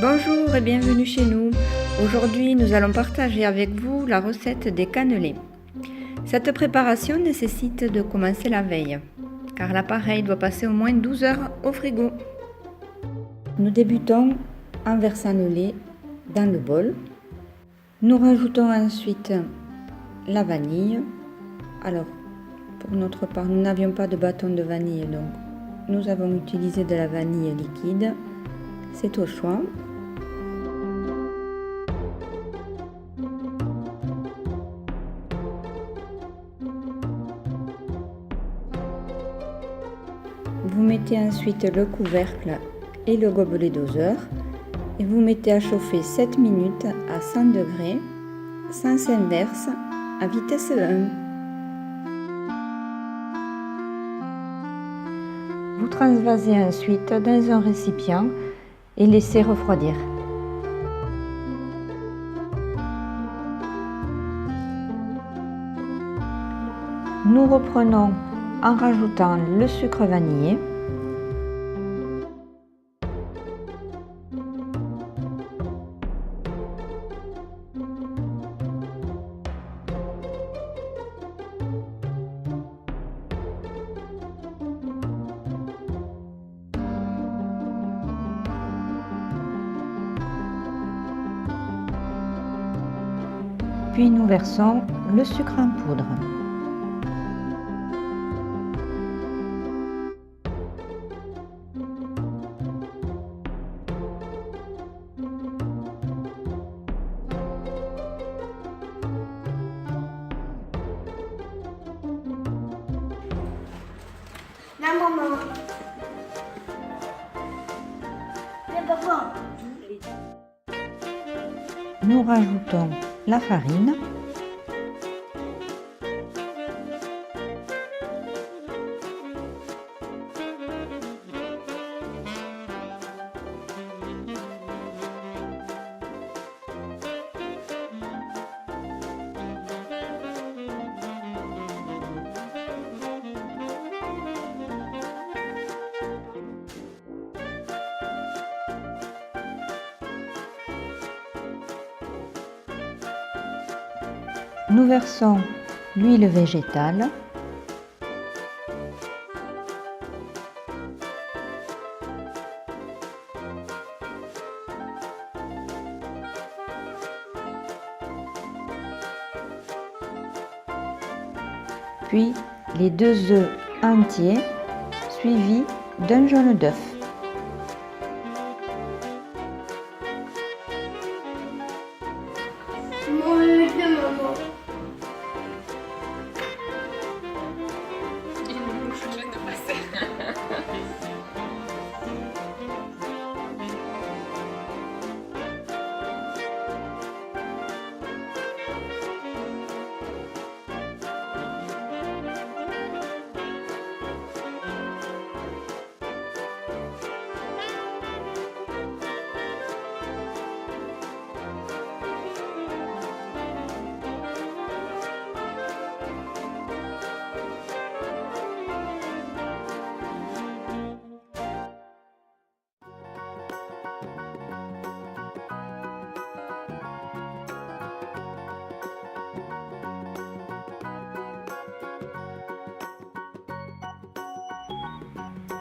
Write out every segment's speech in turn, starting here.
Bonjour et bienvenue chez nous. Aujourd'hui, nous allons partager avec vous la recette des cannelés. Cette préparation nécessite de commencer la veille, car l'appareil doit passer au moins 12 heures au frigo. Nous débutons en versant le lait dans le bol. Nous rajoutons ensuite la vanille. Alors, pour notre part, nous n'avions pas de bâton de vanille, donc nous avons utilisé de la vanille liquide. C'est au choix. Vous mettez ensuite le couvercle et le gobelet doseur et vous mettez à chauffer 7 minutes à 100 degrés, sens inverse, à vitesse 1. Vous transvasez ensuite dans un récipient et laissez refroidir. Nous reprenons en rajoutant le sucre vanillé. Puis nous versons le sucre en poudre. Maman. Papa. Nous rajoutons la farine. Nous versons l'huile végétale. Puis les 2 œufs entiers suivis d'un jaune d'œuf. Maman.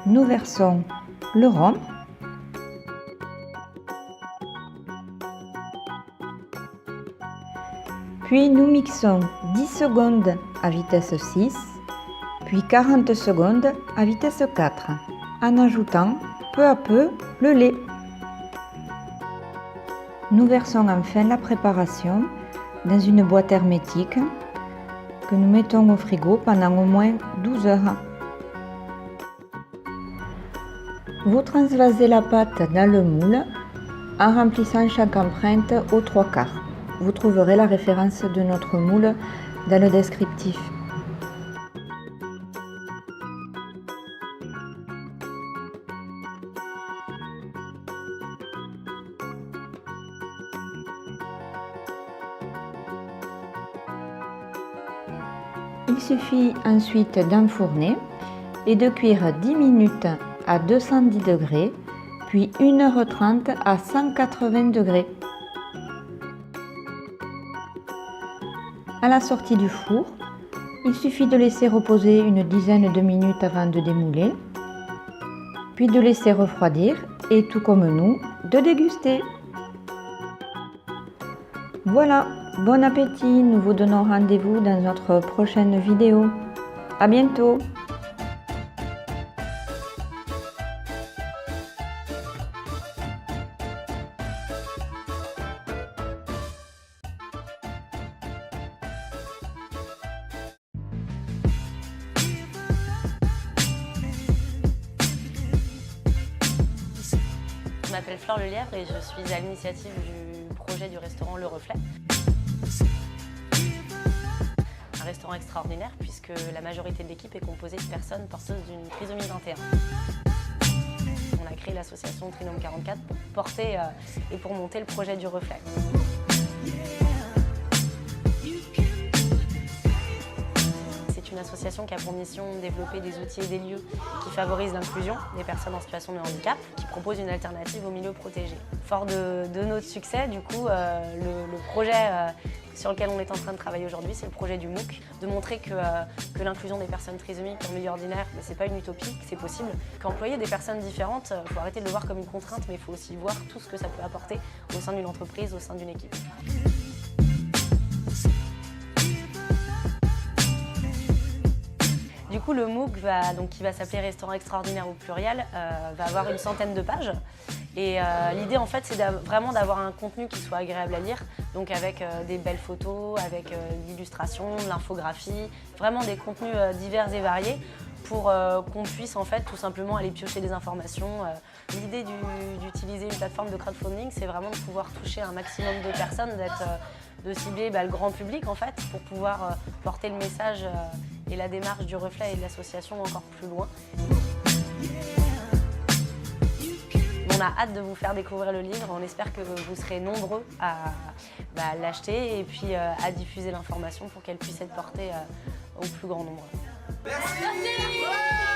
Nous versons le rhum. Puis nous mixons 10 secondes à vitesse 6, puis 40 secondes à vitesse 4, en ajoutant peu à peu le lait. Nous versons enfin la préparation dans une boîte hermétique que nous mettons au frigo pendant au moins 12 heures. Vous transvasez la pâte dans le moule en remplissant chaque empreinte aux 3/4. Vous trouverez la référence de notre moule dans le descriptif. Il suffit ensuite d'enfourner et de cuire 10 minutes à 210 degrés, puis 1h30 à 180 degrés. À la sortie du four, il suffit de laisser reposer une dizaine de minutes avant de démouler, puis de laisser refroidir et tout comme nous, de déguster. Voilà, bon appétit, nous vous donnons rendez-vous dans notre prochaine vidéo. À bientôt! Je m'appelle Flore Lelièvre et je suis à l'initiative du projet du restaurant Le Reflet. Un restaurant extraordinaire puisque la majorité de l'équipe est composée de personnes porteuses d'une trisomie 21. On a créé l'association Trinôme 44 pour porter et pour monter le projet du Reflet. C'est une association qui a pour mission de développer des outils et des lieux qui favorisent l'inclusion des personnes en situation de handicap, qui proposent une alternative au milieu protégé. Fort de notre succès, du coup, le projet sur lequel on est en train de travailler aujourd'hui, c'est le projet du MOOC, de montrer que l'inclusion des personnes trisomiques en milieu ordinaire, ce n'est pas une utopie, que c'est possible. Qu'employer des personnes différentes, il faut arrêter de le voir comme une contrainte, mais il faut aussi voir tout ce que ça peut apporter au sein d'une entreprise, au sein d'une équipe. Du coup, le MOOC, qui va s'appeler Restaurant Extraordinaire au pluriel, va avoir une centaine de pages. Et l'idée, en fait, c'est vraiment d'avoir un contenu qui soit agréable à lire, donc avec des belles photos, avec de l'illustration, de l'infographie, vraiment des contenus divers et variés pour qu'on puisse, en fait, tout simplement aller piocher des informations. L'idée d'utiliser une plateforme de crowdfunding, c'est vraiment de pouvoir toucher un maximum de personnes, de cibler le grand public, en fait, pour pouvoir porter le message et la démarche du Reflet et de l'association encore plus loin. On a hâte de vous faire découvrir le livre, on espère que vous serez nombreux à l'acheter et puis à diffuser l'information pour qu'elle puisse être portée au plus grand nombre. Merci.